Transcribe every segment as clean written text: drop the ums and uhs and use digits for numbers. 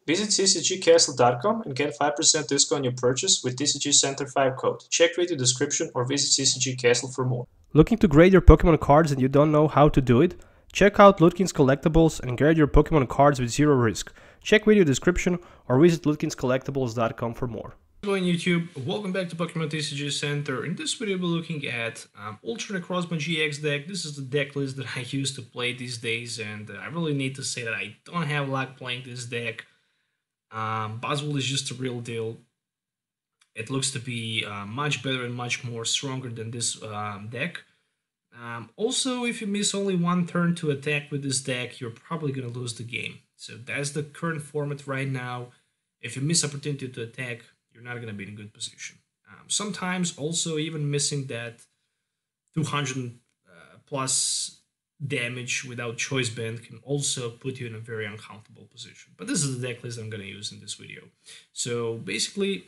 Visit TCGCastle.com and get 5% discount on your purchase with TCG Center 5 code. Check video description or visit TCG Castle for more. Looking to grade your Pokemon cards and you don't know how to do it? Check out Lutkin's Collectibles and grade your Pokemon cards with zero risk. Check video description or visit lutkinscollectibles.com for more. Hello YouTube, welcome back to Pokemon TCG Center. In this video we're looking at Ultra Necrozma-GX deck. This is the deck list that I use to play these days, and I really need to say that I don't have luck playing this deck. Buzzwole is just a real deal. It looks to be much better and much more stronger than this deck. Also, if you miss only one turn to attack with this deck, you're probably going to lose the game. So that's the current format right now. If you miss opportunity to attack, you're not going to be in a good position. Sometimes also even missing that 200 plus damage without choice band can also put you in a very uncomfortable position. But this is the deck list I'm going to use in this video. So basically,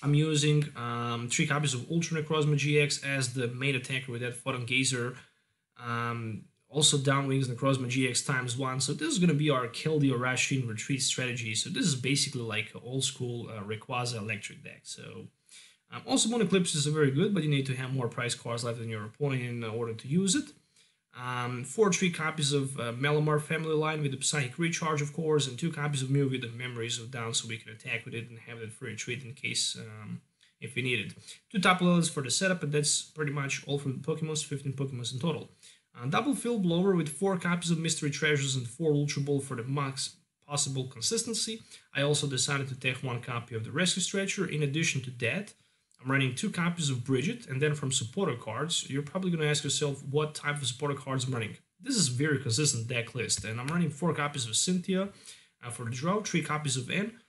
I'm using 3 copies of Ultra Necrozma-GX as the main attacker with that Photon Gazer. Also Downwings Necrozma-GX ×1. So this is going to be our kill the Orashine retreat strategy. So this is basically like an old school Rayquaza electric deck. So also Moon Eclipses are very good, but you need to have more prize cards left than your opponent in order to use it. 3 copies of Malamar family line with the Psychic Recharge, of course, and 2 copies of Mew with the Memories of Down, so we can attack with it and have it for retreat in case if we need it. 2 Tapu Leles for the setup, and that's pretty much all from the Pokémon, 15 Pokémon in total. Double Field Blower with 4 copies of Mystery Treasures and 4 Ultra Ball for the max possible consistency. I also decided to take 1 copy of the Rescue Stretcher. In addition to that, I'm running 2 copies of Brigette, and then from supporter cards, you're probably going to ask yourself what type of supporter cards I'm running. This is a very consistent deck list, and I'm running 4 copies of Cynthia for the draw, 3 copies of N,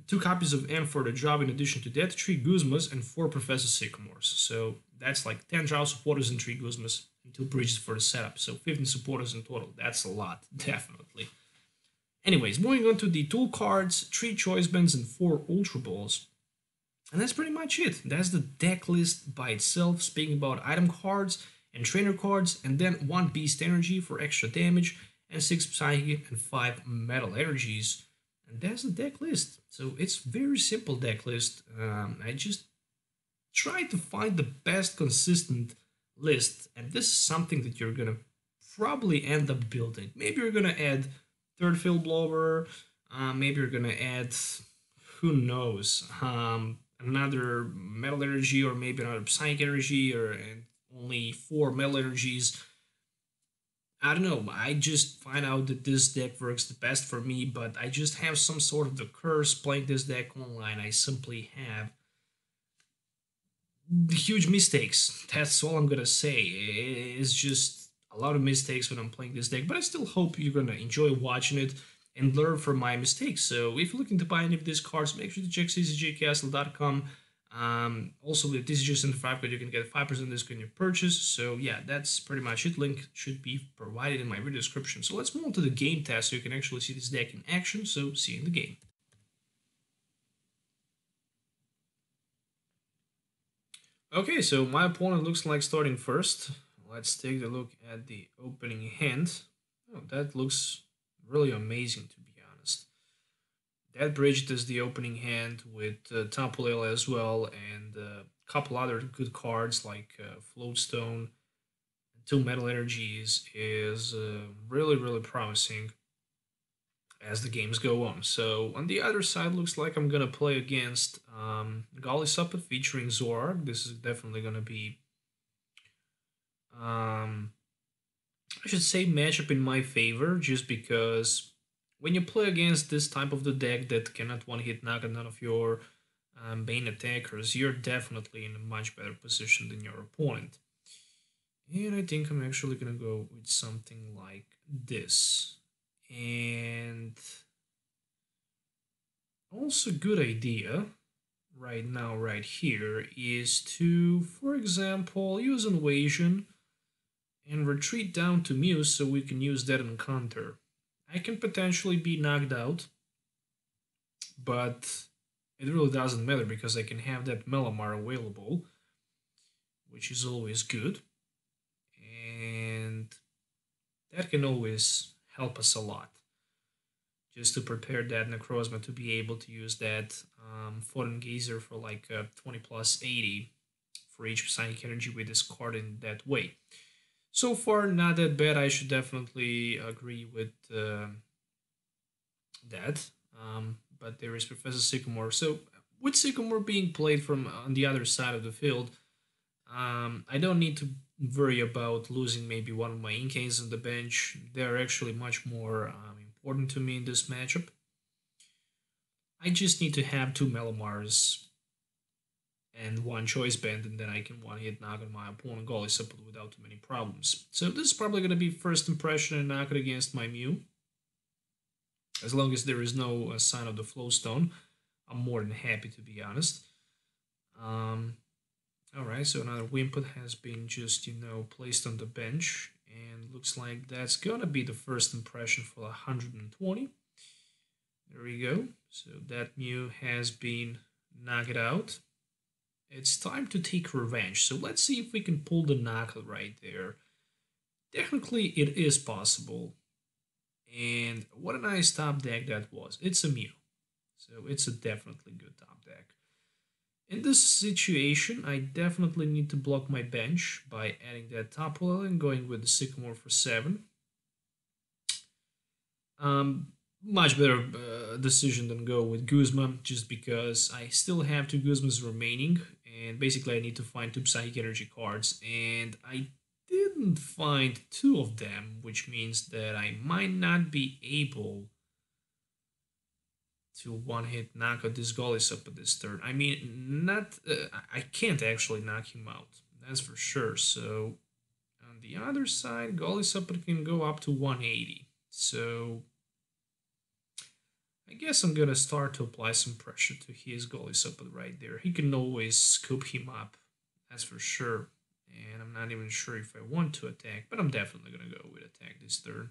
2 copies of N for the draw. In addition to that, 3 Guzmas and 4 Professor Sycamores. So that's like 10 draw supporters and 3 Guzmas and 2 Bridges for the setup. So 15 supporters in total. That's a lot, definitely. Anyways, moving on to the tool cards, 3 choice bands and 4 Ultra Balls. And that's pretty much it. That's the deck list by itself, speaking about item cards and trainer cards, and then 1 Beast Energy for extra damage, and 6 Psychic and 5 Metal Energies. And that's the deck list. So it's very simple deck list. I just try to find the best consistent list, and this is something that you're gonna probably end up building. Maybe you're gonna add 3rd Field Blower, maybe you're gonna add, who knows, another Metal Energy, or maybe another Psychic Energy, or only 4 Metal Energies. I don't know, I just find out that this deck works the best for me, but I just have some sort of the curse playing this deck online. I simply have huge mistakes. That's all I'm gonna say. It's just a lot of mistakes when I'm playing this deck, but I still hope you're gonna enjoy watching it and learn from my mistakes. So if you're looking to buy any of these cards, make sure to check TCGCastle.com. Also with TCG Center 5 code, you can get 5% discount on your purchase. So yeah, that's pretty much it. Link should be provided in my video description. So let's move on to the game test so you can actually see this deck in action. So see you in the game. Okay, so my opponent looks like starting first. Let's take a look at the opening hand. Oh, that looks really amazing, to be honest. That Brigette is the opening hand with Tapu Lele as well, and a couple other good cards like Float Stone, 2 Metal Energies is really promising as the games go on. So on the other side, looks like I'm gonna play against Goalisa featuring Zygarde. This is definitely gonna be I should say matchup in my favor, just because when you play against this type of the deck that cannot one-hit knock none of your main attackers, you're definitely in a much better position than your opponent. And I think I'm actually gonna go with something like this. And also a good idea right now, right here, is to, for example, use Invasion and retreat down to Mew so we can use that in counter. I can potentially be knocked out, but it really doesn't matter because I can have that Malamar available, which is always good. And that can always help us a lot. just to prepare that Necrozma to be able to use that Photon Geyser for like 20 plus 80 for each Psychic Energy with this card in that way. So far, not that bad. I should definitely agree with that. But there is Professor Sycamore. So with Sycamore being played from on the other side of the field, I don't need to worry about losing maybe one of my Inkays on the bench. They're actually much more important to me in this matchup. I just need to have 2 Malamars and 1 Choice Band, and then I can one-hit knock on my opponent Goalisa without too many problems. So this is probably going to be first impression and knock it against my Mew. As long as there is no sign of the Float Stone, I'm more than happy, to be honest. Alright, so another Wimpod has been just, placed on the bench. And looks like that's gonna be the first impression for 120. There we go. So that Mew has been knocked out. It's time to take revenge. So let's see if we can pull the knockout right there. Technically, it is possible. And what a nice top deck that was. It's a Mew. So it's a definitely good top deck. In this situation, I definitely need to block my bench by adding that Tapu Lele and going with the Sycamore for 7. Much better decision than go with Guzma, just because I still have 2 Guzmas remaining, and basically I need to find 2 Psychic Energy cards, and I didn't find 2 of them, which means that I might not be able to one-hit knock out this Goalisa up at this turn. I mean, I can't actually knock him out, that's for sure. So on the other side, Goalisa can go up to 180. So I guess I'm gonna start to apply some pressure to his Goalisa right there. He can always scoop him up, that's for sure. And I'm not even sure if I want to attack, but I'm definitely gonna go with attack this turn.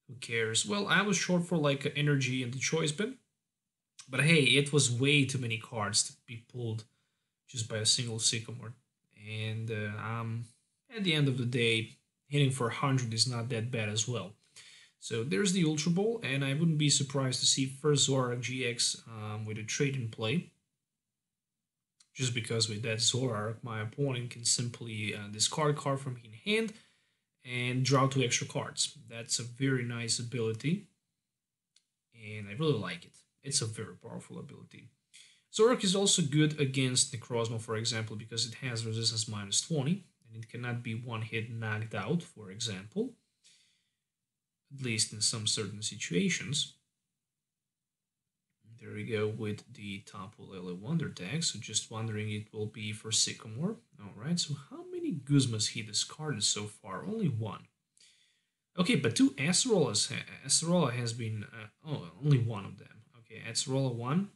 Who cares? Well, I was short for like energy and the choice band, but hey, it was way too many cards to be pulled just by a single Sycamore. And at the end of the day, hitting for 100 is not that bad as well. So there's the Ultra Ball, and I wouldn't be surprised to see first Zoroark GX with a trade in play. Just because with that Zoroark, my opponent can simply discard a card from in hand and draw 2 extra cards. That's a very nice ability, and I really like it. It's a very powerful ability. Zoroark is also good against Necrozma, for example, because it has resistance -20, and it cannot be one-hit knocked out, for example. At least in some certain situations. There we go with the Tapu Lele Wonder tag. So just wondering it will be for Sycamore. Alright, so how many Guzmas he discarded so far? Only 1. Okay, but 2 Acerolas. Acerola has been... only 1 of them. Okay, Acerola 1.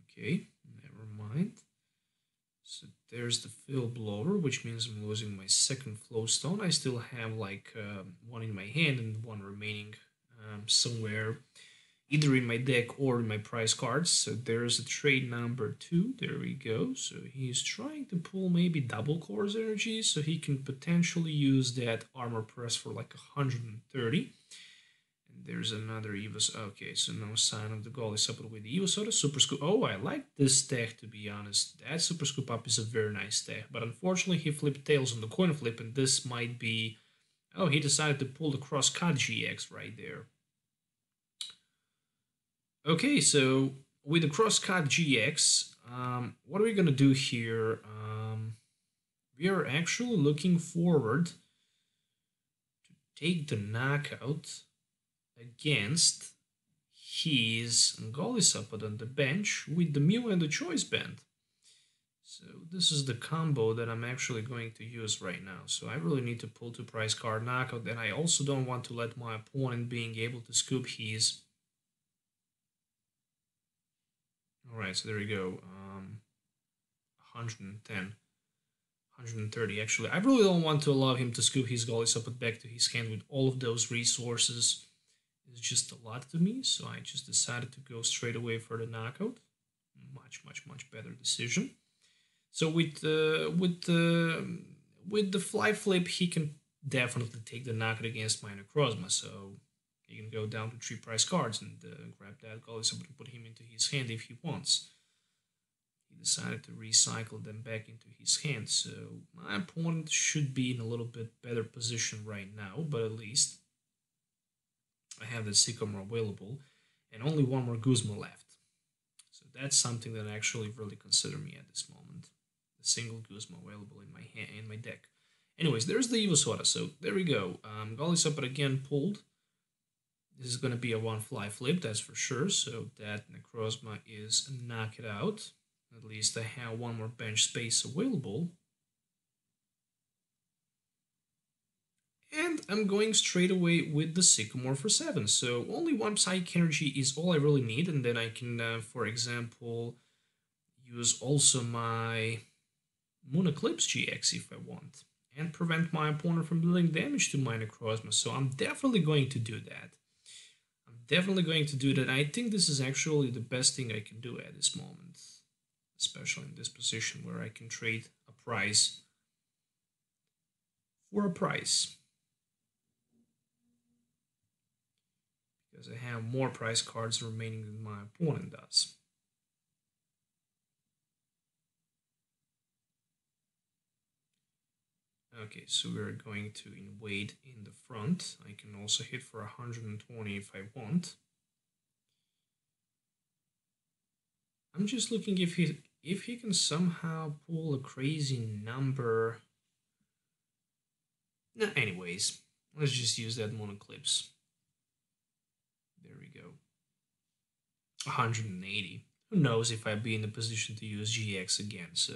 Okay, never mind. So there's the Field Blower, which means I'm losing my second Float Stone. I still have like 1 in my hand and 1 remaining somewhere, either in my deck or in my prize cards. So there's a trade number 2. There we go. So he's trying to pull maybe double CORSAIR energy, so he can potentially use that Armor Press for like 130. There's another Evos. Okay, so no sign of the Goalisa with the Evosoda. Super Scoop. Oh, I like this tech, to be honest. That Super Scoop up is a very nice tech. But unfortunately, he flipped tails on the coin flip, and this might be... Oh, he decided to pull the Crosscut GX right there. Okay, so with the Crosscut GX, what are we going to do here? We are actually looking forward to take the knockout against his Goalisa on the bench with the Mew and the Choice Band. So this is the combo that I'm actually going to use right now. So I really need to pull 2 prize card knockout, and I also don't want to let my opponent being able to scoop his. Alright, so there we go. 110. 130 actually. I really don't want to allow him to scoop his Goalisa back to his hand with all of those resources. It's just a lot to me, so I just decided to go straight away for the knockout. Much better decision. So with the fly flip, he can definitely take the knockout against my Necrozma. So he can go down to 3 price cards and grab that Goalisa and put him into his hand if he wants. He decided to recycle them back into his hand, so my opponent should be in a little bit better position right now, but at least I have the Sycamore available and only one more Guzma left. So that's something that I actually really consider me at this moment. The single Guzma available in my hand, in my deck. Anyways, there's the Evo Soda, so there we go. Goalisa, but again pulled. This is going to be a one fly flip, that's for sure, so that Necrozma is knocked out. At least I have one more bench space available. And I'm going straight away with the Sycamore for 7. So only one Psychic Energy is all I really need. And then I can, for example, use also my Moon Eclipse GX if I want. And prevent my opponent from dealing damage to my Necrozma. So I'm definitely going to do that. I think this is actually the best thing I can do at this moment. Especially in this position where I can trade a prize for a prize. Because I have more prize cards remaining than my opponent does. Okay, so we're going to invade in the front. I can also hit for 120 if I want. I'm just looking if he can somehow pull a crazy number. No, anyways, let's just use that Moon Eclipse. There we go. 180. Who knows if I'd be in the position to use GX again, so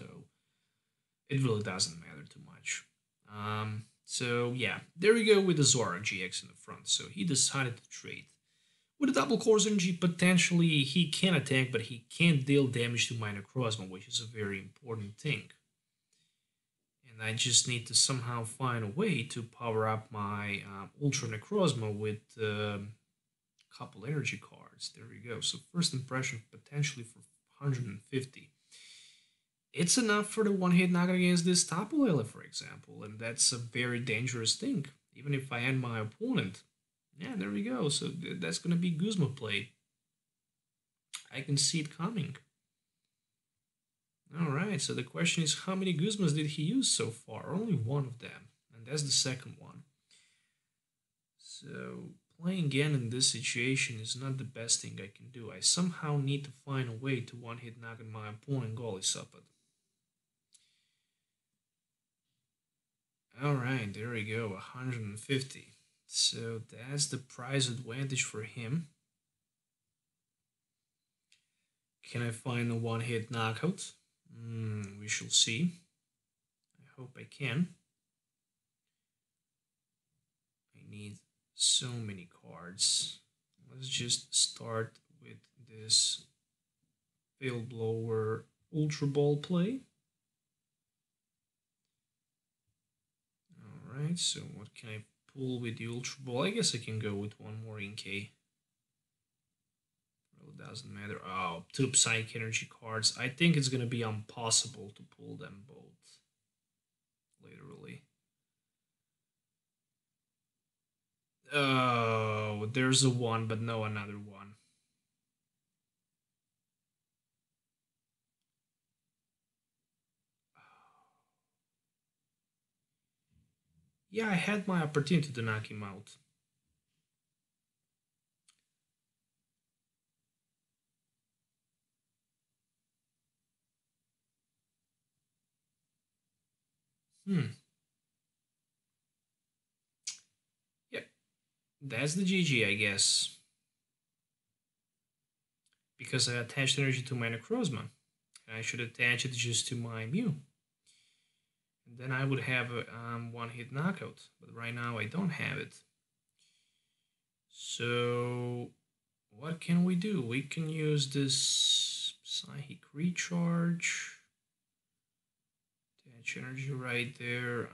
it really doesn't matter too much. So yeah, there we go with the Zygarde GX in the front. So he decided to trade. With a double Corsair energy, potentially he can attack, but he can't deal damage to my Necrozma, which is a very important thing. And I just need to somehow find a way to power up my Ultra Necrozma with a couple energy cards. There we go. So first impression potentially for 150. It's enough for the one-hit knockout against this Tapu Lele, for example, and that's a very dangerous thing. Even if I end my opponent. Yeah, there we go. So that's going to be Guzma play. I can see it coming. Alright, so the question is how many Guzmas did he use so far? Only one of them, and that's the second one. So playing again in this situation is not the best thing I can do. I somehow need to find a way to one-hit knock at my opponent Goalisa. Alright, there we go, 150. So that's the price advantage for him. Can I find a one-hit knockout? We shall see. I hope I can. I need so many cards. Let's just start with this Field Blower Ultra Ball play. Alright, so what can I pull with the Ultra Ball? I guess I can go with one more Inkay. Really doesn't matter. Oh, 2 Psychic Energy cards. I think it's gonna be impossible to pull them both. Literally. Oh, there's a 1, but no another 1. Yeah, I had my opportunity to knock him out. Yep. That's the GG, I guess. Because I attached energy to my Necrozma. And I should attach it just to my Mew. And then I would have a one-hit knockout. But right now I don't have it. So what can we do? We can use this Psychic Recharge. Attach energy right there.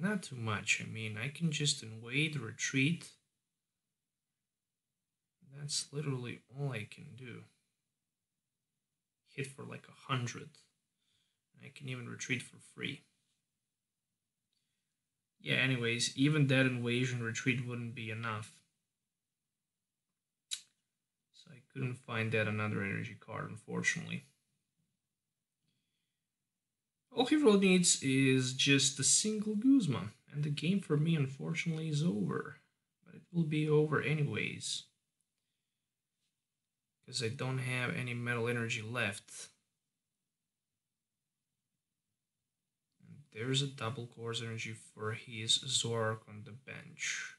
Not too much. I mean, I can just invade, retreat. That's literally all I can do. Hit for like 100. I can even retreat for free. Yeah, anyways, even that invasion retreat wouldn't be enough. So I couldn't find that another energy card, unfortunately. All he really needs is just a single Guzma, and the game for me, unfortunately, is over. But it will be over anyways, because I don't have any metal energy left. And there's a double course energy for his Zork on the bench,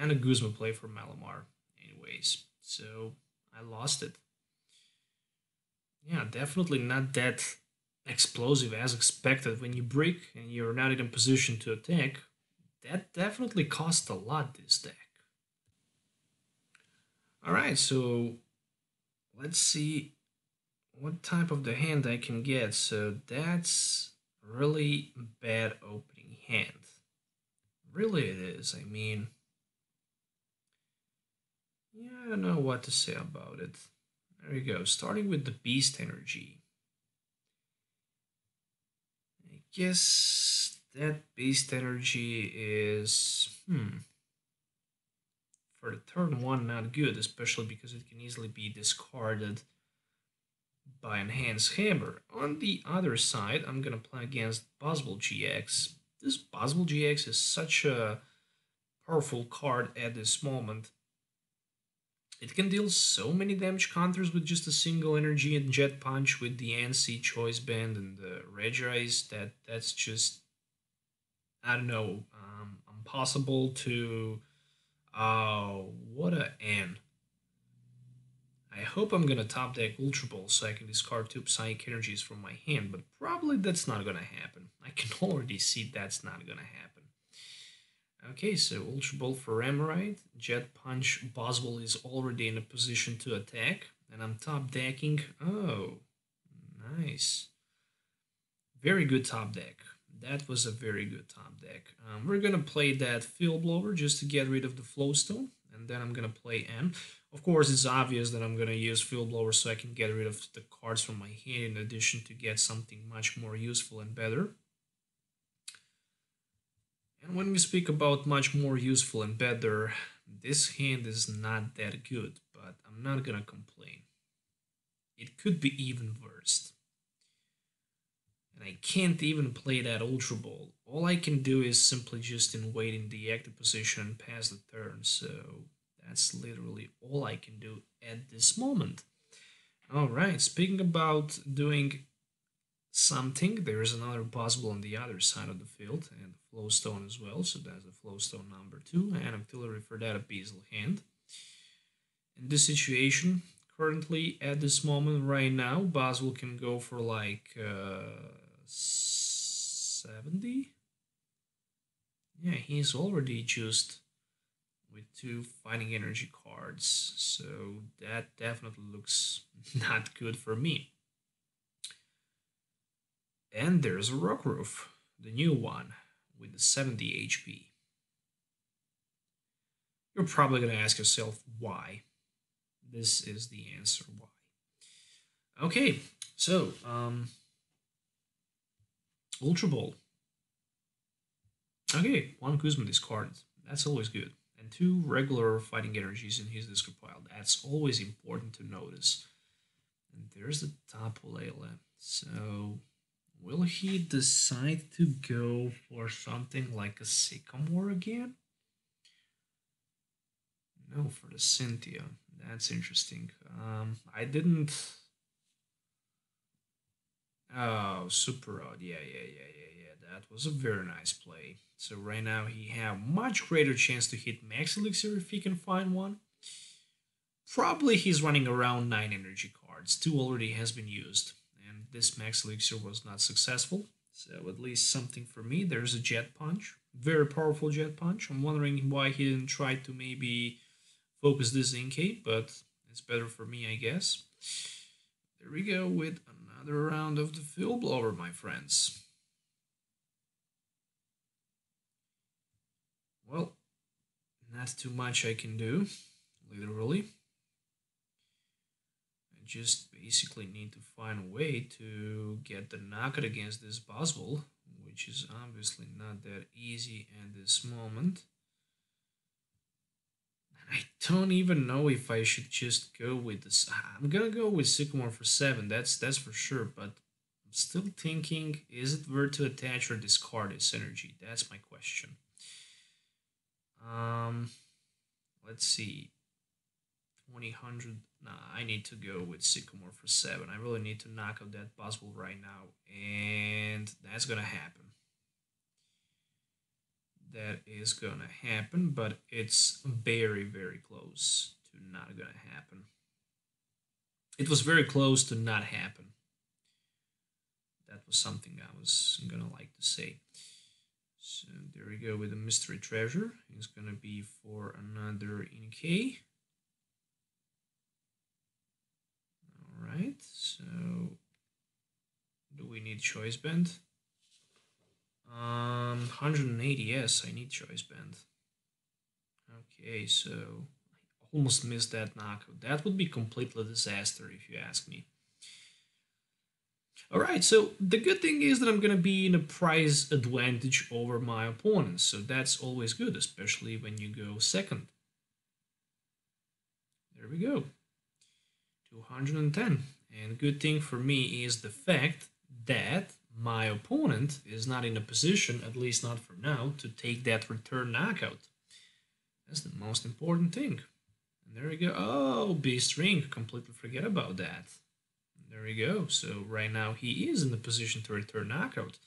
and a Guzma play for Malamar anyways, so I lost it. Yeah, definitely not that explosive as expected. When you break and you're not in a position to attack, that definitely cost a lot this deck. Alright, so let's see what type of the hand I can get. So that's really bad opening hand. Really it is. I mean, yeah, I don't know what to say about it. There you go, starting with the Beast Energy. I guess that Beast Energy is, for the turn one, not good, especially because it can easily be discarded by Enhanced Hammer. On the other side, I'm gonna play against Buzzwole GX. This Buzzwole GX is such a powerful card at this moment. It can deal so many damage counters with just a single energy and Jet Punch with the NC Choice Band and the Regice. That's just, I don't know, impossible to. Oh, what a N. I hope I'm gonna top deck Ultra Ball so I can discard 2 Psychic Energies from my hand, but probably that's not gonna happen. I can already see that's not gonna happen. Okay, so Ultra Ball for Emerite, Jet Punch, Buzzwole is already in a position to attack, and I'm top decking. Oh, nice. Very good top deck. That was a very good top deck. We're gonna play that Field Blower just to get rid of the Float Stone, and then I'm gonna play N. Of course, it's obvious that I'm gonna use Field Blower so I can get rid of the cards from my hand in addition to get something much more useful and better. And when we speak about much more useful and better, this hand is not that good, but I'm not gonna complain. It could be even worse. And I can't even play that Ultra Ball. All I can do is simply just wait in the active position and pass the turn, so that's literally all I can do at this moment. Alright, speaking about doing something, there is another Buzzwole on the other side of the field, and the Float Stone as well, so that's the Float Stone number 2, and auxiliary for that Abyssal Hand. In this situation, currently at this moment right now, Buzzwole can go for like 70. Yeah, he's already just with 2 Fighting Energy cards, so that definitely looks not good for me. And there's a Rockruff, the new one, with the 70 HP. You're probably going to ask yourself why. This is the answer why. Okay, so, Ultra Ball. Okay, 1 Guzma discarded. That's always good. And 2 regular Fighting Energies in his discard pile. That's always important to notice. And there's the Tapu Lele. So, will he decide to go for something like a Sycamore again? No, for the Cynthia. That's interesting. I didn't. Oh, super odd. Yeah. That was a very nice play. So right now he have much greater chance to hit Max Elixir if he can find one. Probably he's running around 9 energy cards. 2 already has been used. And this Max Elixir was not successful. So at least something for me. There's a Jet Punch. Very powerful Jet Punch. I'm wondering why he didn't try to maybe focus this Inkay, but it's better for me, I guess. There we go with another round of the Field Blower, my friends. Well, not too much I can do, literally. I just basically need to find a way to get the knockout against this Buzzwole, which which is obviously not that easy at this moment. I don't even know if I should just go with this. I'm gonna go with Sycamore for 7, that's for sure, but I'm still thinking, is it worth to attach or discard this energy? That's my question. Let's see. 2000. Nah, I need to go with Sycamore for 7. I really need to knock out that Buzzwole right now, and that's gonna happen. That is gonna happen, but it's very, very close to not gonna happen. It was very close to not happen. That was something I was gonna like to say. So there we go with the Mystery Treasure. It's gonna be for another Inkay. Alright, so do we need Choice Band? 180, yes, I need Choice Band. Okay, so I almost missed that knockout. That would be completely a disaster if you ask me. Alright, so the good thing is that I'm gonna be in a price advantage over my opponents, so that's always good, especially when you go second. There we go. 210. And good thing for me is the fact that my opponent is not in a position, at least not for now, to take that return knockout. That's the most important thing. And there we go. Oh, Beast Ring. Completely forget about that. And there we go. So right now he is in the position to return knockout.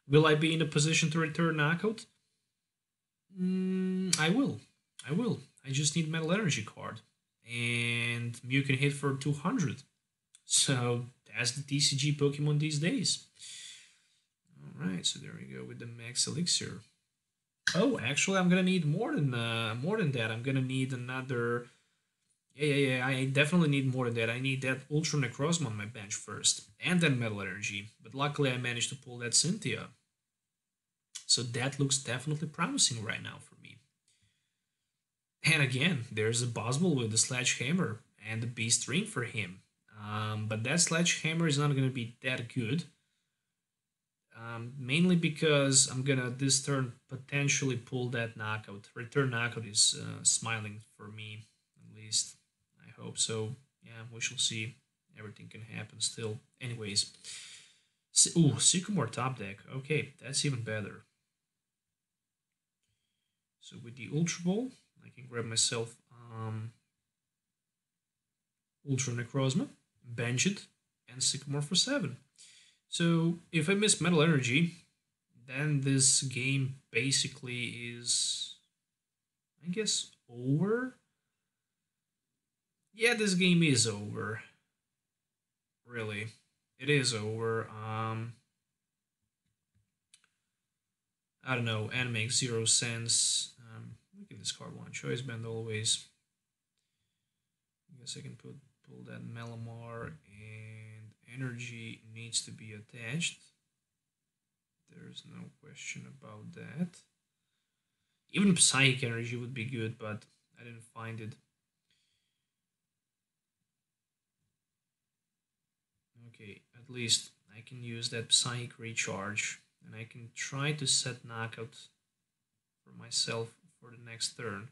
Will I be in a position to return knockout? I will. I just need Metal Energy card. And Mew can hit for 200. So that's the TCG Pokemon these days. Alright, so there we go with the Max Elixir. Oh, actually, I'm gonna need more than that. I'm gonna need another. Yeah. I definitely need more than that. I need that Ultra Necrozma on my bench first, and then Metal Energy. But luckily, I managed to pull that Cynthia. So that looks definitely promising right now for me. And again, there's a Buzzwole with the Sledgehammer and the Beast Ring for him. But that Sledgehammer is not going to be that good. Mainly because I'm going to this turn potentially pull that knockout. Return knockout is smiling for me, at least. I hope so. Yeah, we shall see. Everything can happen still. Anyways. Ooh, Sycamore top deck. Okay, that's even better. So with the Ultra Ball, I can grab myself Ultra Necrozma, bench it, and Sycamore for 7. So if I miss Metal Energy, then this game basically is, I guess, over. Yeah, this game is over. Really, it is over. I don't know, and makes 0 sense. We can discard one Choice Band always. I guess I can pull that Malamar, and energy needs to be attached. There's no question about that. Even Psychic Energy would be good, but I didn't find it. Okay, at least I can use that Psychic Recharge, and I can try to set knockout for myself for the next turn.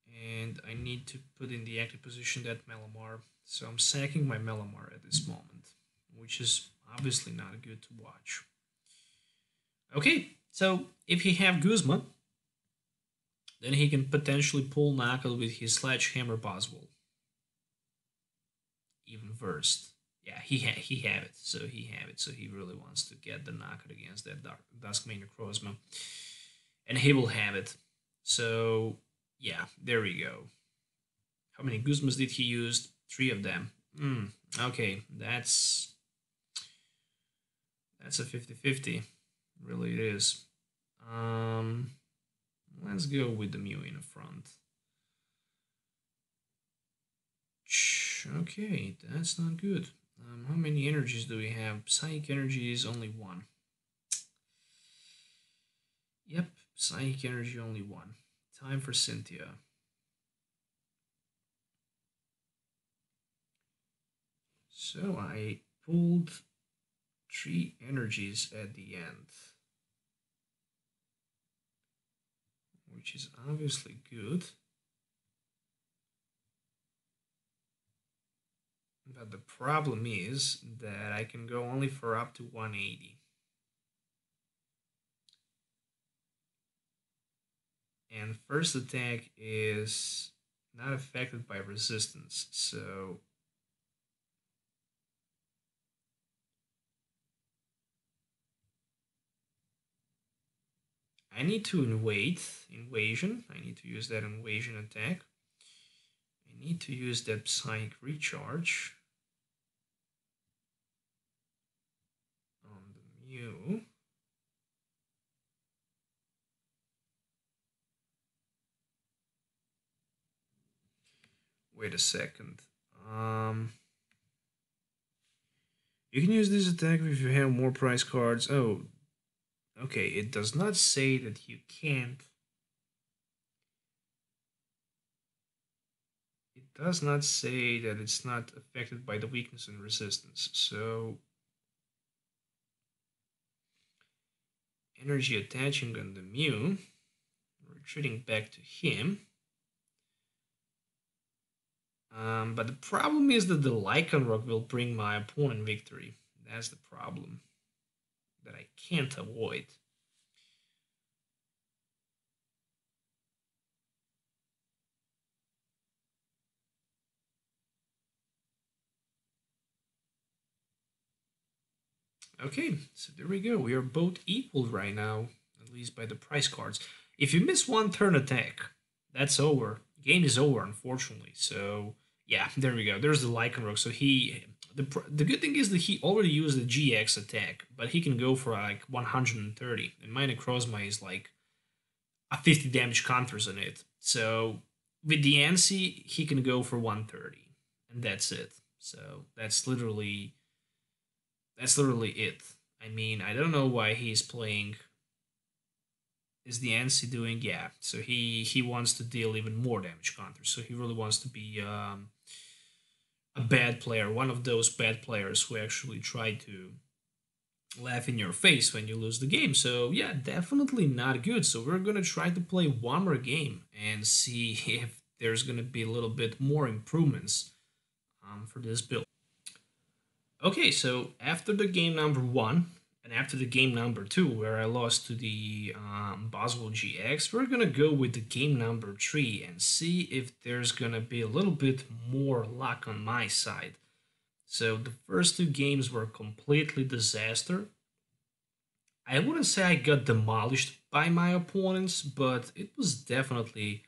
And I need to put in the active position that Malamar, so I'm sacking my Malamar at this moment, which is obviously not good to watch. Okay, so if he have Guzma, then he can potentially pull knockout with his Sledgehammer Buzzwole. Even versed. Yeah, he have it. So he really wants to get the knockout against that Duskmane Necrozma. And he will have it. So yeah, there we go. How many Guzmas did he use? 3 of them. Okay, that's a 50-50. Really it is. Let's go with the Mew in the front. Okay, that's not good. How many energies do we have? Psychic energy is only 1. Yep, Psychic energy only 1. Time for Cynthia. So I pulled 3 energies at the end, which is obviously good. But the problem is that I can go only for up to 180. And first attack is not affected by resistance, so I need to invasion. I need to use that invasion attack. I need to use that psychic recharge on the Mew. Wait a second. You can use this attack if you have more prize cards. Oh, okay. It does not say that you can't. It does not say that it's not affected by the weakness and resistance. So, energy attaching on the Mew, retreating back to him. But the problem is that the Lycanroc will bring my opponent victory. That's the problem that I can't avoid. Okay, so there we go. We are both equal right now, at least by the price cards. If you miss one turn attack, that's over. Game is over, unfortunately. So yeah, there we go. There's the Lycanroc. So the good thing is that he already used the GX attack, but he can go for like 130. And my Necrozma is like a 50 damage counters on it. So with the ANSI, he can go for 130, and that's it. So that's literally it. I mean, I don't know why he's playing. Is the ANSI doing? Yeah. So he wants to deal even more damage counters. So he really wants to be a bad player, one of those bad players who actually try to laugh in your face when you lose the game. So yeah, definitely not good. So we're gonna try to play one more game and see if there's gonna be a little bit more improvements for this build. Okay, so after the game number 1 and after the game number 2, where I lost to the Buzzwole GX, we're gonna go with the game number 3 and see if there's gonna be a little bit more luck on my side. So the first 2 games were completely disaster. I wouldn't say I got demolished by my opponents, but it was definitely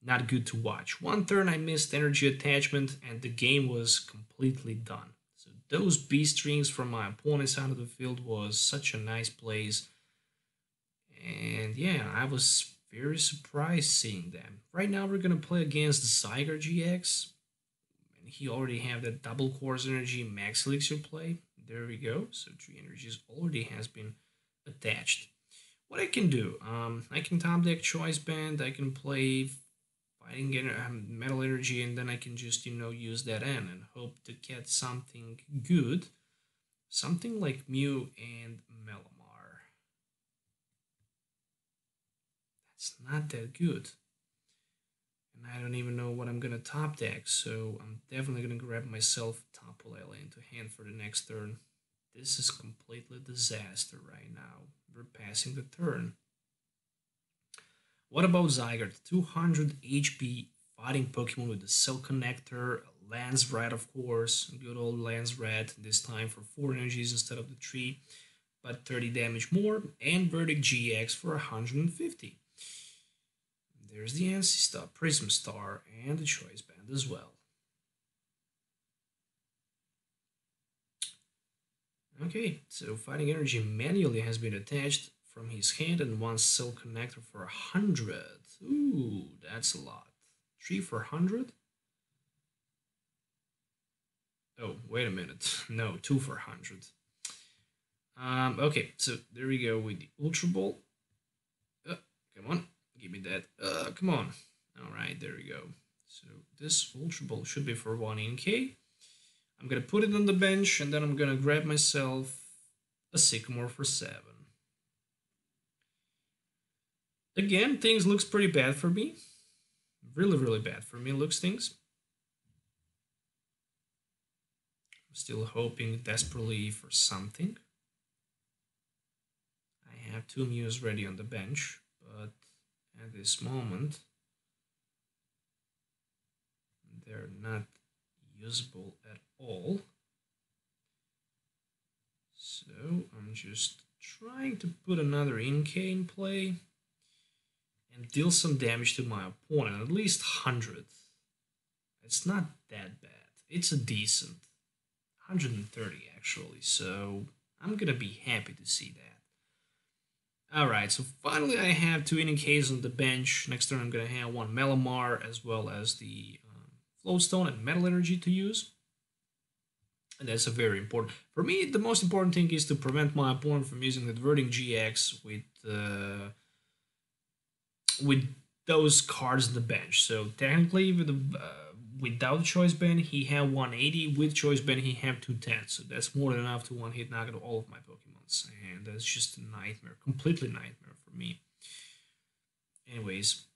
not good to watch. One turn I missed energy attachment and the game was completely done. So those B strings from my opponent's side of the field was such a nice plays. And yeah, I was very surprised seeing them. Right now we're going to play against the Zygarde GX. And he already have that double course energy max elixir play. There we go. So 3 energies already has been attached. What I can do, I can top deck Choice Band, I can play Fighting Metal Energy, and then I can just, use that in and hope to get something good. Something like Mew and Malamar. That's not that good. And I don't even know what I'm going to top deck, so I'm definitely going to grab myself Tapu Lele into hand for the next turn. This is completely disaster right now. We're passing the turn. What about Zygarde? 200 HP fighting Pokemon with the Cell Connector, Lance Rat, of course, good old Lance Rat, this time for 4 energies instead of the 3, but 30 damage more, and Verdict GX for 150. There's the ANSI Star, Prism Star, and the Choice Band as well. Okay, so Fighting Energy manually has been attached from his hand and 1 Cell Connector for 100. Ooh, that's a lot. 3 for 100? Oh, wait a minute. No, 2 for 100. Okay, so there we go with the Ultra Ball. Come on, give me that. Come on. Alright, there we go. So this Ultra Ball should be for 1 Inkay. I'm gonna put it on the bench and then I'm gonna grab myself a Sycamore for 7. Again, things looks pretty bad for me. Really, really bad for me looks things. I'm still hoping desperately for something. I have 2 Mews ready on the bench, but at this moment they're not usable at all. So I'm just trying to put another Inkay in play and deal some damage to my opponent, at least 100. It's not that bad. It's a decent 130 actually, so I'm gonna be happy to see that. Alright, so finally I have 2 Inkays on the bench. Next turn I'm gonna have 1 Malamar as well as the Float Stone and Metal Energy to use. And that's a very important. For me, the most important thing is to prevent my opponent from using the Diverting GX with those cards on the bench. So technically, without Choice Band, he had 180. With Choice Band, he had 210. So that's more than enough to one-hit knock out all of my Pokemons. And that's just a nightmare. Completely nightmare for me. Anyways,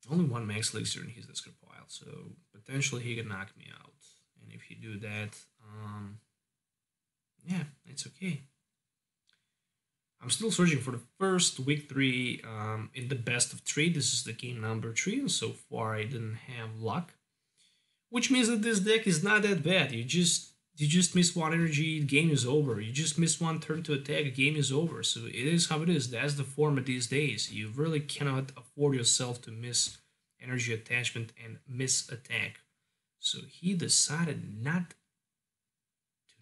only 1 Max Elixir in his discard pile. So potentially he can knock me out. And if he do that, yeah, it's okay. I'm still searching for the first week 3 in the best of 3. This is the game number 3, and so far I didn't have luck. Which means that this deck is not that bad. You just miss 1 energy, game is over. You just miss 1 turn to attack, game is over. So it is how it is. That's the format these days. You really cannot afford yourself to miss energy attachment and miss attack. So he decided not to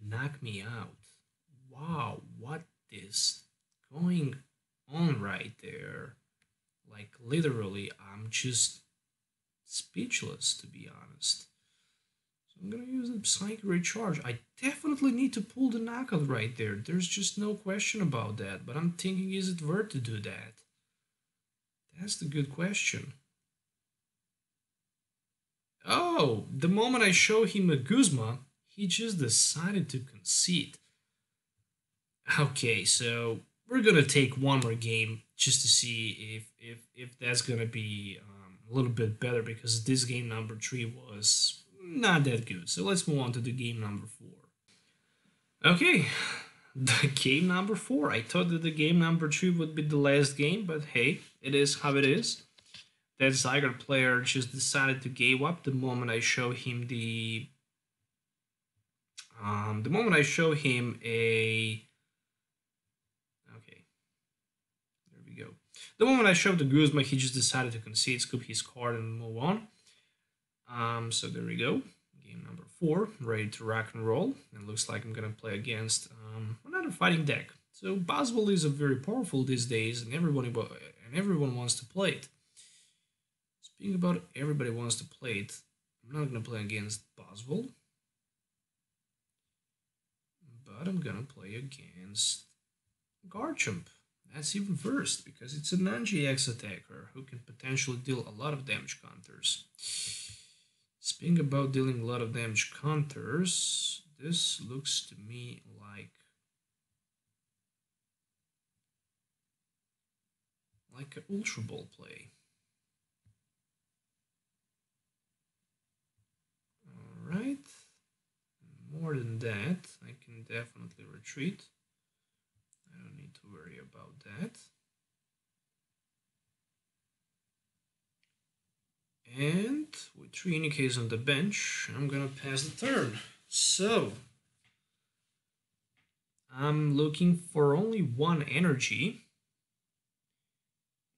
knock me out. Wow, what is going on right there? Like, literally, I'm just speechless, to be honest. So I'm gonna use the Psychic Recharge. I definitely need to pull the knockout right there. There's just no question about that. But I'm thinking, is it worth to do that? That's the good question. Oh, the moment I show him a Guzma, he just decided to concede. Okay, so we're gonna take 1 more game just to see if that's gonna be a little bit better, because this game number 3 was not that good. So let's move on to the game number 4. Okay, the game number 4. I thought that the game number 3 would be the last game, but hey, it is how it is. That Zygarde player just decided to give up the moment I show him the moment I show him a there we go. The moment I showed the Guzma, he just decided to concede, scoop his card, and move on. So there we go. Game number 4, ready to rock and roll. And looks like I'm gonna play against another fighting deck. So Buzzwole is very powerful these days, and everyone wants to play it. Speaking about everybody wants to play it, I'm not going to play against Buzzwole, but I'm going to play against Garchomp. That's even worse, because it's a non-GX attacker who can potentially deal a lot of damage counters. Speaking about dealing a lot of damage counters, this looks to me like an Ultra Ball play. Right, more than that, I can definitely retreat. I don't need to worry about that. And with 3 Inkays on the bench, I'm gonna pass the turn. So I'm looking for only 1 energy.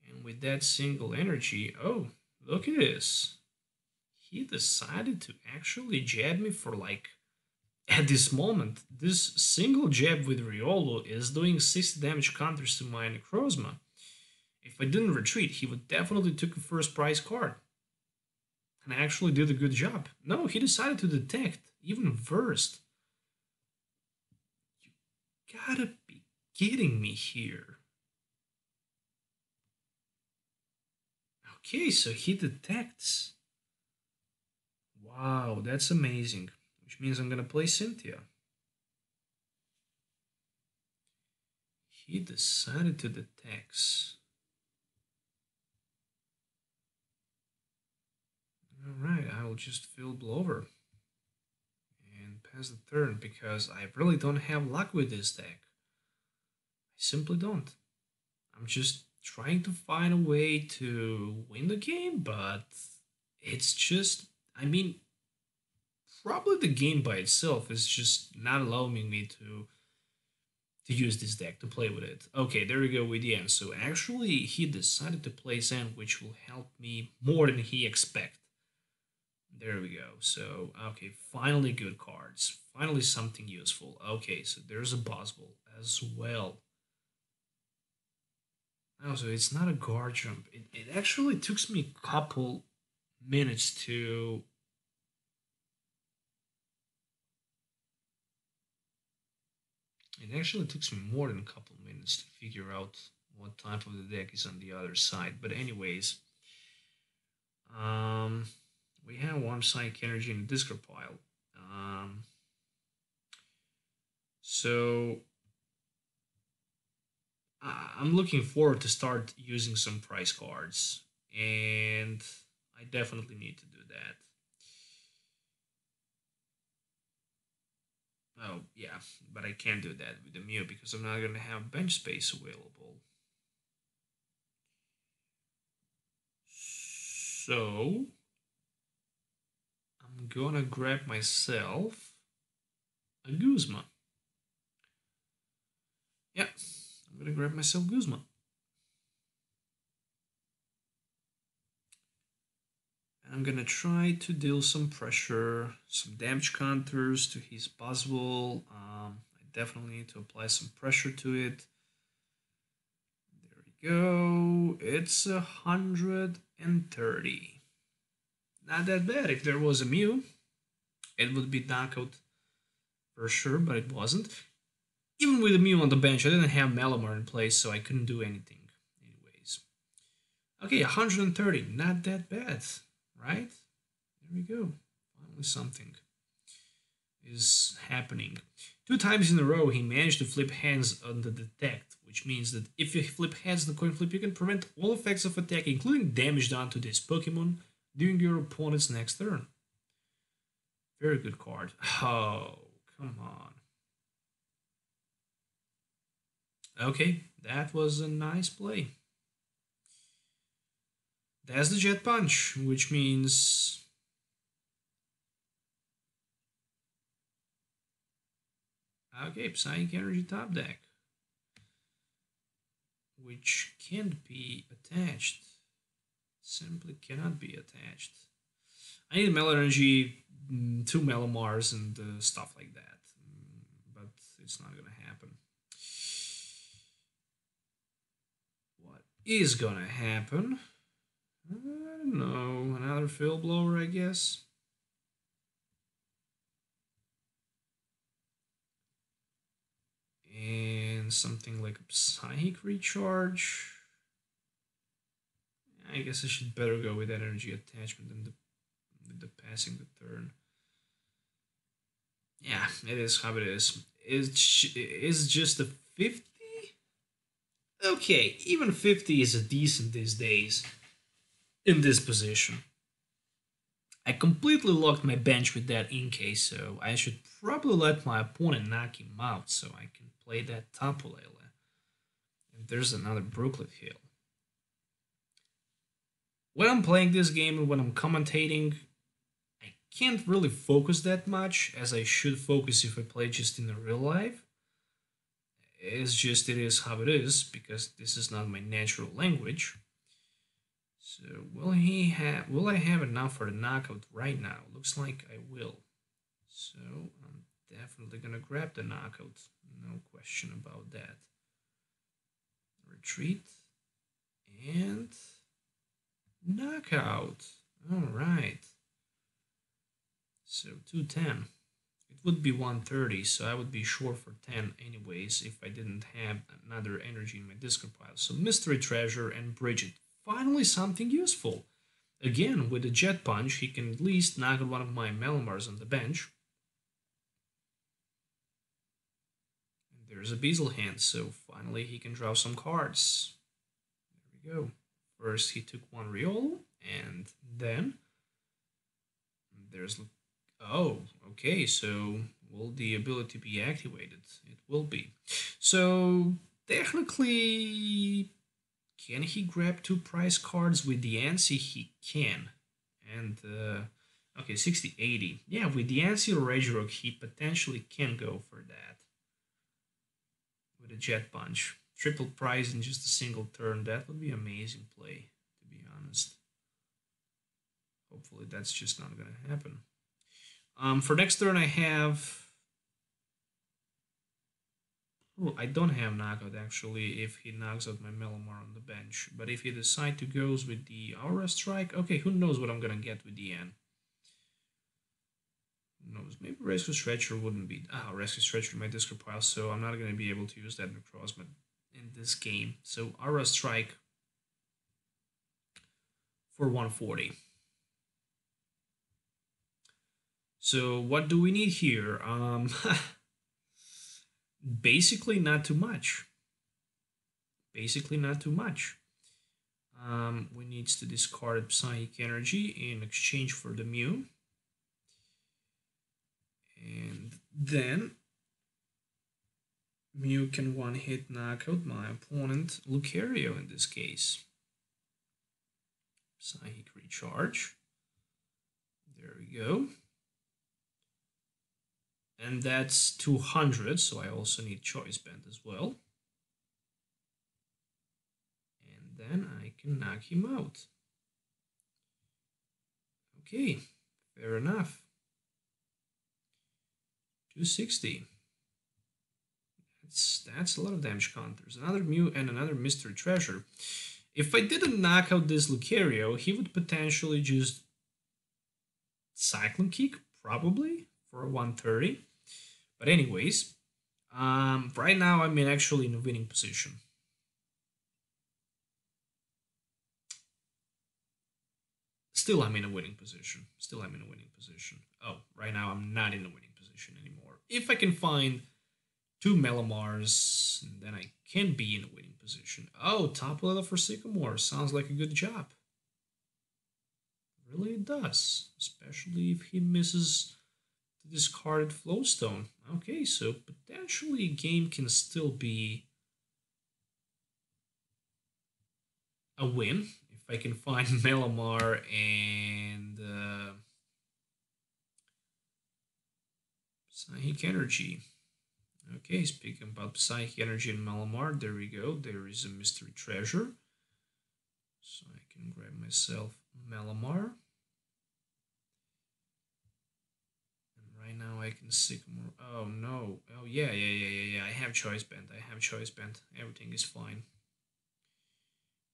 And with that single energy, oh, look at this. He decided to actually jab me for, like, at this moment, this single jab with Riolu is doing 60 damage counters to my Necrozma. If I didn't retreat, he would definitely took a first prize card. And I actually did a good job. No, he decided to detect, even first. You gotta be kidding me here. Okay, so he detects. Wow, that's amazing. Which means I'm gonna play Cynthia. He decided to the text. Alright, I will just Field Blower and pass the turn because I really don't have luck with this deck. I simply don't. I'm just trying to find a way to win the game, but it's just, I mean, probably the game by itself is just not allowing me to use this deck, to play with it. Okay, there we go with the end. So actually, he decided to play Zen, which will help me more than he expect. There we go. So, okay, finally good cards. Finally something useful. Okay, so there's a Buzzwole as well. Oh, so it's not a Garchomp. It actually took me a couple minutes to... It actually took me more than a couple minutes to figure out what type of the deck is on the other side. But anyways, we have one Psychic Energy in the discard pile. So I'm looking forward to start using some price cards, and I definitely need to do that. Oh, yeah, but I can't do that with the Mew because I'm not going to have bench space available. So, I'm going to grab myself a Guzma. Yeah, I'm going to grab myself Guzma. I'm gonna try to deal some pressure, some damage counters to his Buzzwole. I definitely need to apply some pressure to it. There we go. It's 130. Not that bad. If there was a Mew, it would be knockout for sure, but it wasn't. Even with a Mew on the bench, I didn't have Malamar in place, so I couldn't do anything. Anyways. Okay, 130. Not that bad. Right? There we go. Finally something is happening. 2 times in a row he managed to flip hands on the detect, which means that if you flip hands on the coin flip, you can prevent all effects of attack, including damage done to this Pokemon, during your opponent's next turn. Very good card. Oh, come on. Okay, that was a nice play. That's the Jet Punch, which means... Okay, Psychic Energy top deck. Which can't be attached. Simply cannot be attached. I need Metal Energy, 2 Malamars, and stuff like that. But it's not gonna happen. What is gonna happen? I don't know, another Field Blower, I guess. And something like a Psychic Recharge. I guess I should better go with that energy attachment than the passing the turn. Yeah, it is how it is. It's just a 50? Okay, even 50 is a decent these days. In this position. I completely locked my bench with that Inkay, so I should probably let my opponent knock him out so I can play that Tapu Lele. And there's another Brooklet Hill. When I'm playing this game and when I'm commentating, I can't really focus that much as I should focus if I play just in the real life. It's just it is how it is because this is not my natural language. So will I have enough for the knockout right now? Looks like I will. So I'm definitely gonna grab the knockout. No question about that. Retreat and knockout. Alright. So 210. It would be 130, so I would be short for 10 anyways if I didn't have another energy in my discard pile. So Mysterious Treasure and Brigette. Finally something useful. Again, with the Jet Punch, he can at least knock out one of my Malamars on the bench. And there's a Beazle hand, so finally he can draw some cards. There we go. First he took one Riolu, and then there's... Oh, okay, so will the ability be activated? It will be. So technically, can he grab 2 prize cards with the Yancy? He can. And okay, 60-80. Yeah, with the Yancy or Regirock, he potentially can go for that. With a Jet Punch. Triple prize in just a single turn. That would be amazing play, to be honest. Hopefully that's just not going to happen. For next turn I have... Oh, I don't have knockout actually if he knocks out my Malamar on the bench. But if he decides to go with the Aura Strike, okay, who knows what I'm gonna get with the N. Who knows? Maybe Rescue Stretcher wouldn't be... Rescue Stretcher in my discard pile, so I'm not gonna be able to use that Necrozma in this game. So Aura Strike for 140. So what do we need here? Basically not too much. Basically not too much. We need to discard Psychic Energy in exchange for the Mew. And then Mew can one-hit knockout my opponent, Lucario in this case. Psychic Recharge. There we go. And that's 200, so I also need Choice Band as well. And then I can knock him out. Okay, fair enough. 260. That's a lot of damage counters. Another Mew and another Mystery Treasure. If I didn't knock out this Lucario, he would potentially just Cyclone Kick, probably, for a 130. But anyways, right now I'm actually in a winning position. Still I'm in a winning position. Oh, right now I'm not in a winning position anymore. If I can find 2 Malamars, then I can be in a winning position. Oh, Tapu Lele for Sycamore. Sounds like a good job. Really it does. Especially if he misses the discarded Float Stone. Okay, so potentially a game can still be a win if I can find Malamar and Psychic Energy. Okay, speaking about Psychic Energy and Malamar, there we go. There is a Mystery Treasure. So I can grab myself Malamar. Right now I can Sycamore. Oh no. Oh yeah. I have Choice Band. Everything is fine.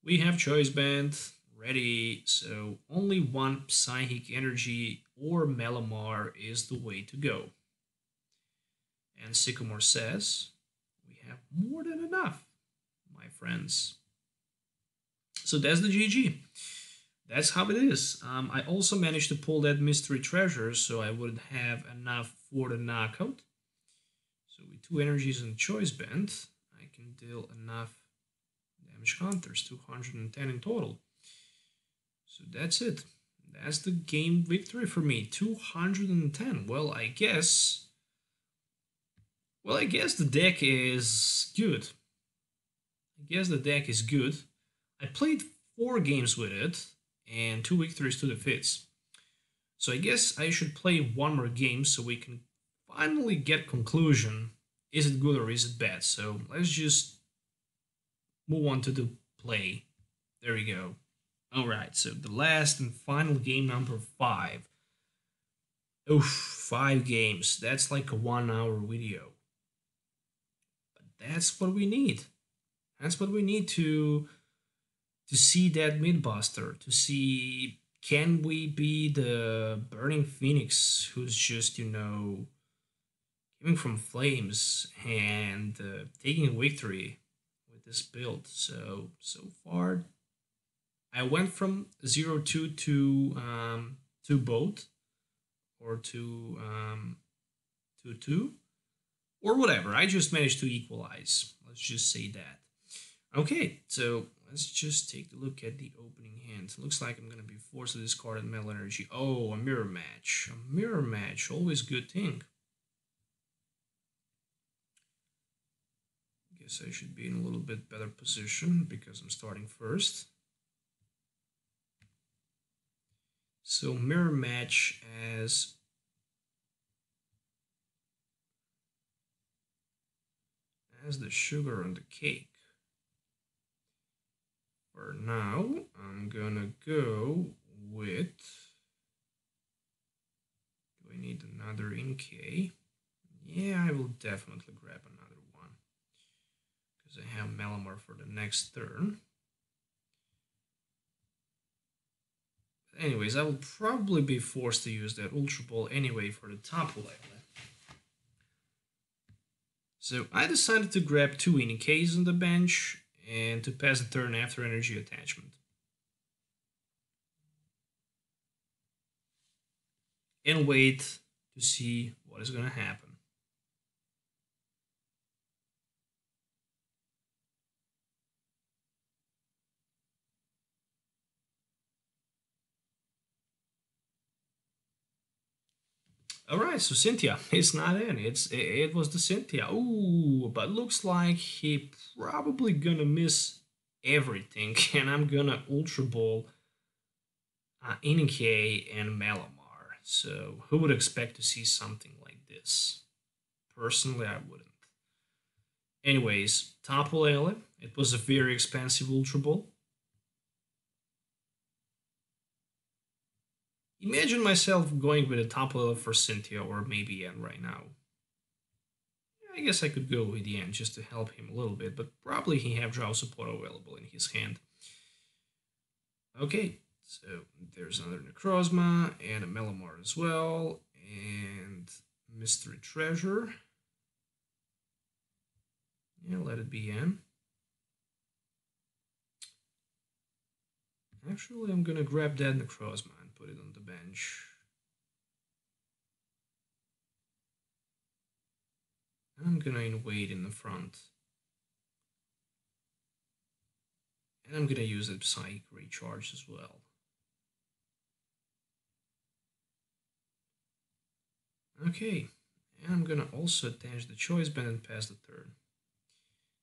We have Choice Band ready. So only one Psychic Energy or Malamar is the way to go. And Sycamore says, we have more than enough, my friends. So that's the GG. That's how it is. I also managed to pull that Mystery Treasure, so I would have enough for the knockout. So with 2 energies and Choice Band, I can deal enough damage counters, 210 in total. So that's it. That's the game victory for me, 210. Well, I guess the deck is good. I played 4 games with it, and 2 victories, 2 defeats. So I guess I should play 1 more game so we can finally get conclusion. Is it good or is it bad? So let's just move on to the play. There we go. Alright, so the last and final game, number 5. Oof, 5 games. That's like a 1-hour video. But that's what we need. That's what we need to see that Midbuster, to see, can we be the Burning Phoenix who's just, giving from flames and taking a victory with this build. So far, I went from 0-2 to both, or to 2-2. or whatever. I just managed to equalize. Let's just say that. Okay, so let's just take a look at the opening hand. Looks like I'm going to be forced to discard Metal Energy. Oh, a mirror match. A mirror match, always good thing. Guess I should be in a little bit better position because I'm starting first. So mirror match as the sugar on the cake. For now, I'm gonna go with. Do I need another Inkay? Yeah, I will definitely grab another one because I have Malamar for the next turn. Anyways, I will probably be forced to use that Ultra Ball anyway for the Tapu Lele. So I decided to grab 2 Inkays on the bench and to pass the turn after energy attachment. And wait to see what is going to happen. Alright, so Cynthia is not in. It was the Cynthia. Ooh, but looks like he probably gonna miss everything, and I'm gonna Ultra Ball Inkay and Malamar. So who would expect to see something like this? Personally, I wouldn't. Anyways, Tapu Lele. It was a very expensive Ultra Ball. Imagine myself going with a Tapu Lele for Cynthia or maybe Yen right now. I guess I could go with Yen just to help him a little bit, but probably he have draw support available in his hand. Okay, so there's another Necrozma and a Malamar as well, and Mysterious Treasure. Yeah, let it be Yen. Actually, I'm gonna grab that Necrozma and put it on the bench. And I'm gonna wait in the front. And I'm gonna use a Psychic Recharge as well. Okay, and I'm gonna also attach the Choice Band and pass the turn.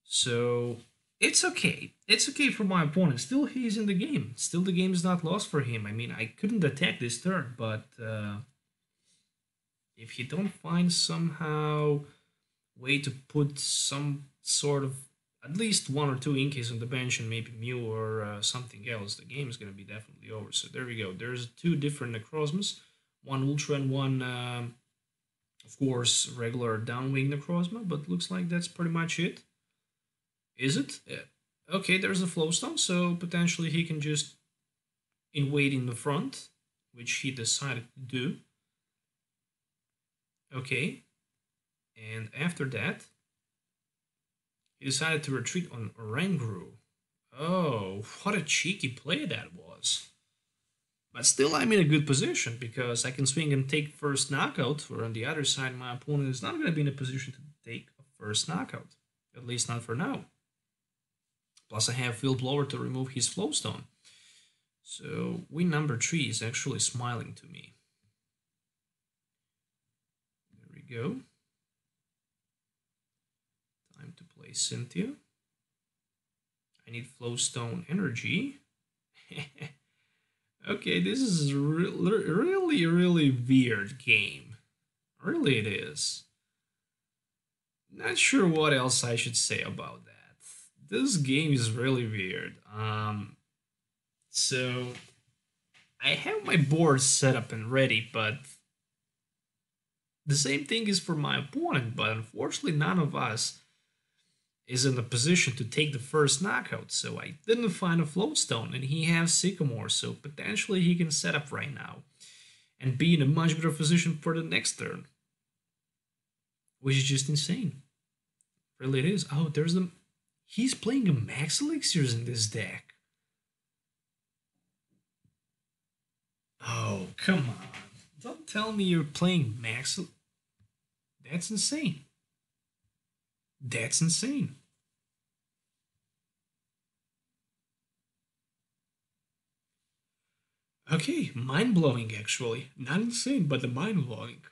So it's okay. It's okay for my opponent. Still, he's in the game. Still, the game is not lost for him. I mean, I couldn't attack this turn, but if he don't find somehow way to put some sort of at least 1 or 2 Inkays on the bench and maybe Mew or something else, the game is going to be definitely over. So there we go. There's 2 different Necrozmas, one Ultra and one, of course, regular Downwing Necrozma, but looks like that's pretty much it. Is it? Yeah. Okay, there's a Float Stone, so potentially he can just invade in the front, which he decided to do. Okay, and after that, he decided to retreat on Oranguru. Oh, what a cheeky play that was. But still, I'm in a good position because I can swing and take first knockout, or on the other side, my opponent is not going to be in a position to take a first knockout. At least not for now. Plus, I have Field Blower to remove his Float Stone. So, win number 3 is actually smiling to me. There we go. Time to play Cynthia. I need Float Stone energy. Okay, this is a really weird game. Really it is. Not sure what else I should say about that. This game is really weird. So I have my board set up and ready, but the same thing is for my opponent, but unfortunately none of us is in a position to take the first knockout, so I didn't find a Float Stone, and he has Sycamore, so potentially he can set up right now and be in a much better position for the next turn, which is just insane. Really it is. Oh, there's the... He's playing a Max Elixirs in this deck. Oh, come on. Don't tell me you're playing Max... That's insane. That's insane. Okay, mind-blowing actually. Not insane, but the mind-blowing.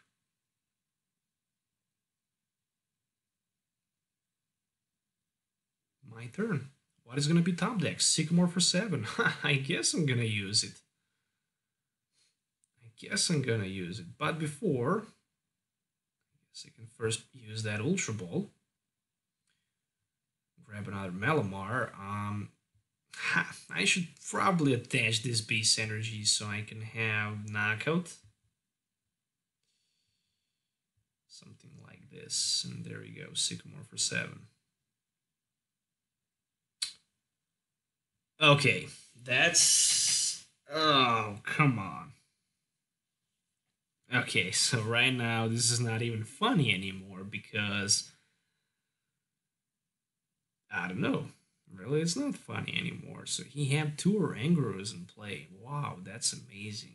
My turn. What is gonna be top deck? Sycamore for 7. I guess I'm gonna use it. But before, I guess I can first use that Ultra Ball. Grab another Malamar. I should probably attach this Beast Energy so I can have Knockout. Something like this. And there we go, Sycamore for 7. Okay, that's... Oh, come on. Okay, so right now this is not even funny anymore because... I don't know. Really, it's not funny anymore. So he had 2 Oranguros in play. Wow, that's amazing.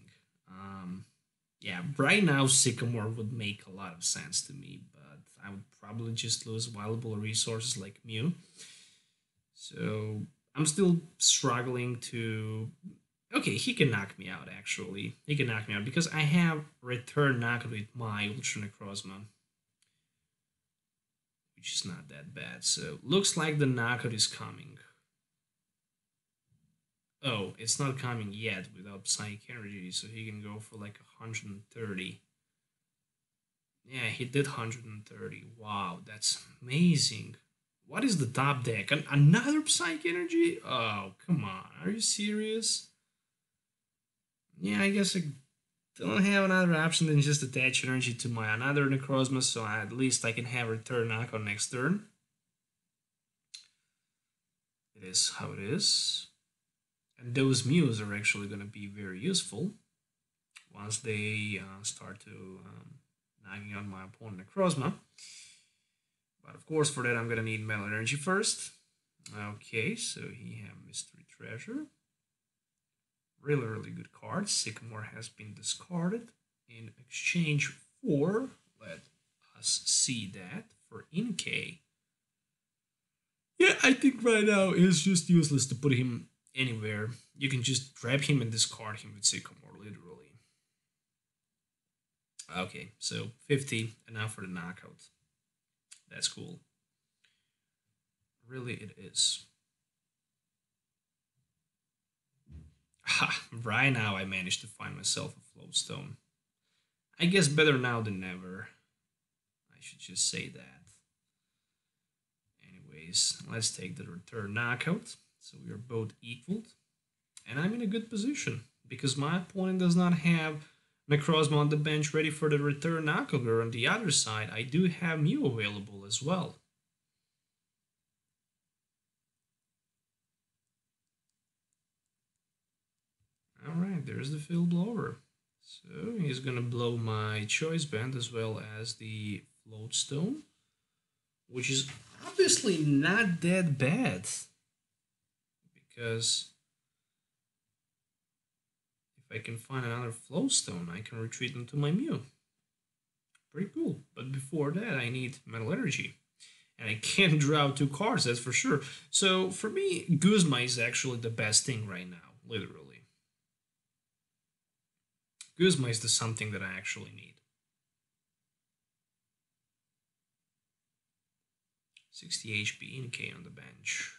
Yeah, right now Sycamore would make a lot of sense to me, but I would probably just lose valuable resources like Mew. So I'm still struggling to... Okay, he can knock me out, actually. He can knock me out because I have return knockout with my Ultra Necrozma, which is not that bad. So looks like the knockout is coming. Oh, it's not coming yet without Psychic Energy, so he can go for like 130. Yeah, he did 130. Wow, that's amazing. What is the top deck? Another Psychic Energy? Oh, come on. Are you serious? Yeah, I guess I don't have another option than just attach energy to my another Necrozma, so at least I can have return knockout next turn. It is how it is. And those Mews are actually going to be very useful once they start to knocking out my opponent Necrozma. But of course, for that, I'm going to need Metal Energy first. Okay, so he has Mystery Treasure. Really, really good card. Sycamore has been discarded in exchange for, let us see that, for Inkay. Yeah, I think right now it's just useless to put him anywhere. You can just grab him and discard him with Sycamore, literally. Okay, so 50, enough for the knockout. That's cool. Really, it is. Ha! Right now I managed to find myself a Float Stone. I guess better now than never. I should just say that. Anyways, let's take the return knockout. So we are both equal. And I'm in a good position because my opponent does not have Necrozma on the bench ready for the return knockout. Or on the other side, I do have Mew available as well. Alright, there's the Field Blower. So he's gonna blow my Choice Band as well as the Float Stone, which is obviously not that bad because if I can find another Float Stone, I can retreat into my Mew. Pretty cool. But before that, I need Metal Energy. And I can't draw 2 cards, that's for sure. So for me, Guzma is actually the best thing right now, literally. Guzma is the something that I actually need. 60 HP Inkay on the bench.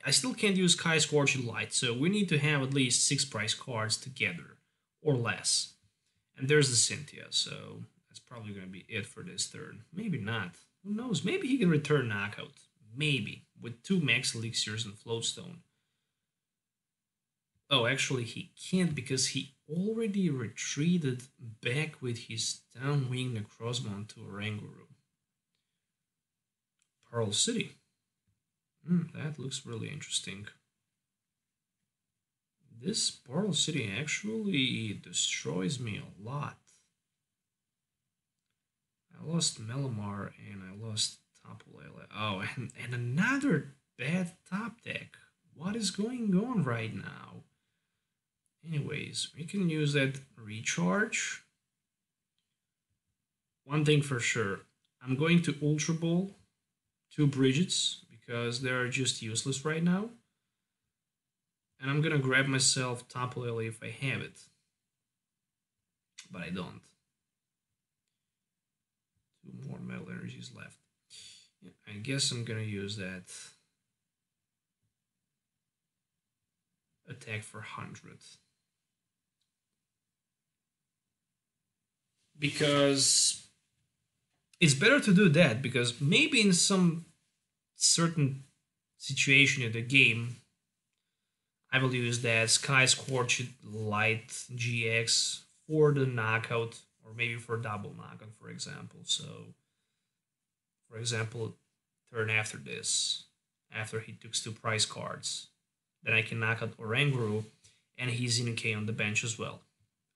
I still can't use Sky Scorching Light, so we need to have at least 6 price cards together, or less. And there's the Cynthia, so that's probably going to be it for this turn. Maybe not. Who knows? Maybe he can return knockout. Maybe. With 2 max elixirs and Float Stone. Oh, actually he can't because he already retreated back with his downwing Necrozma to Oranguru. Pearl City. That looks really interesting. This Pearl City actually destroys me a lot. I lost Malamar and I lost Tapu Lele. Oh, and another bad top deck. What is going on right now? Anyways, we can use that recharge. One thing for sure, I'm going to Ultra Ball 2 Brigettes because they're just useless right now. And I'm gonna grab myself Tapu Lele if I have it. But I don't. 2 more metal energies left. Yeah, I guess I'm gonna use that attack for 100. Because it's better to do that, because maybe in some certain situation in the game, I will use that Sky Scorched Light GX for the knockout, or maybe for double knockout, for example. So, for example, turn after this, after he took 2 prize cards, then I can knock out Oranguru, and he's Inkay on the bench as well.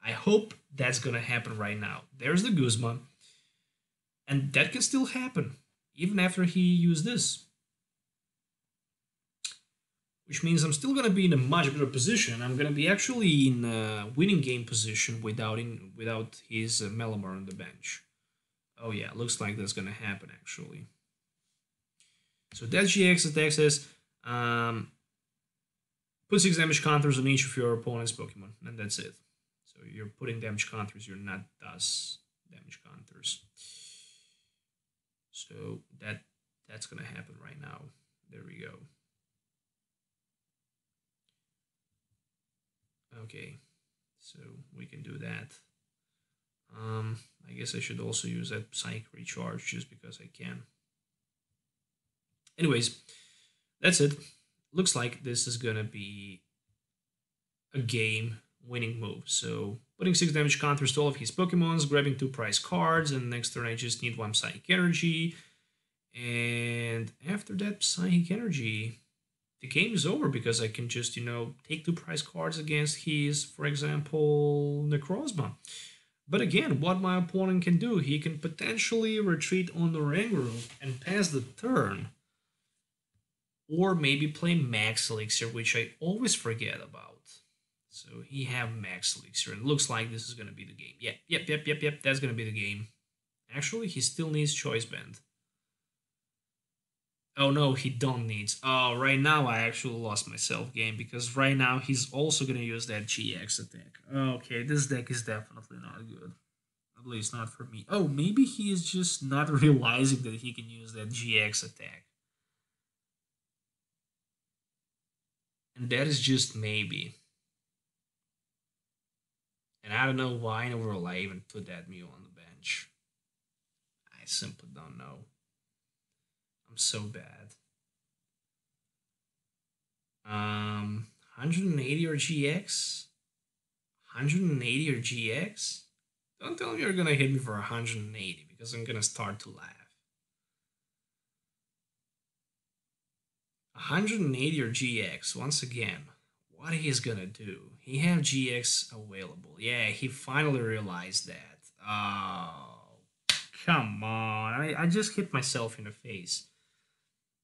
I hope that's gonna happen right now. There's the Guzma, and that can still happen, even after he used this. Which means I'm still gonna be in a much better position. I'm gonna be actually in a winning game position without his Malamar on the bench. Oh yeah, looks like that's gonna happen actually. So that GX attack says, put 6 damage counters on each of your opponent's Pokemon, and that's it. So you're putting damage counters, you're not thus damage counters. So that's gonna happen right now. There we go. Okay, so we can do that. I guess I should also use that Psychic Recharge just because I can. Anyways, that's it. Looks like this is gonna be a game-winning move. So putting 6 damage counters to all of his Pokemons, grabbing 2 prize cards, and next turn I just need 1 Psychic Energy. And after that Psychic Energy, the game is over because I can just, take 2 prize cards against his, for example, Necrozma. But again, what my opponent can do, he can potentially retreat on the Oranguru and pass the turn. Or maybe play Max Elixir, which I always forget about. So he have Max Elixir, and it looks like this is going to be the game. Yep, that's going to be the game. Actually, he still needs Choice Band. Oh no, he don't need. Oh, right now I actually lost myself game, because right now he's also going to use that GX attack. Okay, this deck is definitely not good. At least not for me. Oh, maybe he is just not realizing that he can use that GX attack. And that is just maybe. And I don't know why in the world I even put that Mew on the bench. I simply don't know. I'm so bad. 180 or GX? 180 or GX? Don't tell me you're gonna hit me for 180, because I'm gonna start to laugh. 180 or GX, once again, what he's gonna do? He have GX available. Yeah, he finally realized that. Oh, come on. I just hit myself in the face,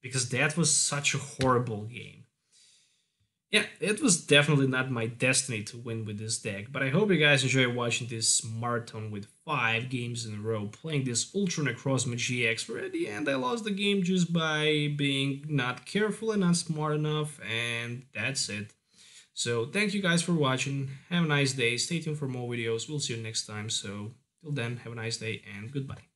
because that was such a horrible game. Yeah, it was definitely not my destiny to win with this deck, but I hope you guys enjoy watching this marathon with 5 games in a row playing this Ultra Necrozma-GX, where at the end I lost the game just by being not careful and not smart enough, and that's it. So thank you guys for watching, have a nice day, stay tuned for more videos, we'll see you next time, so till then, have a nice day and goodbye.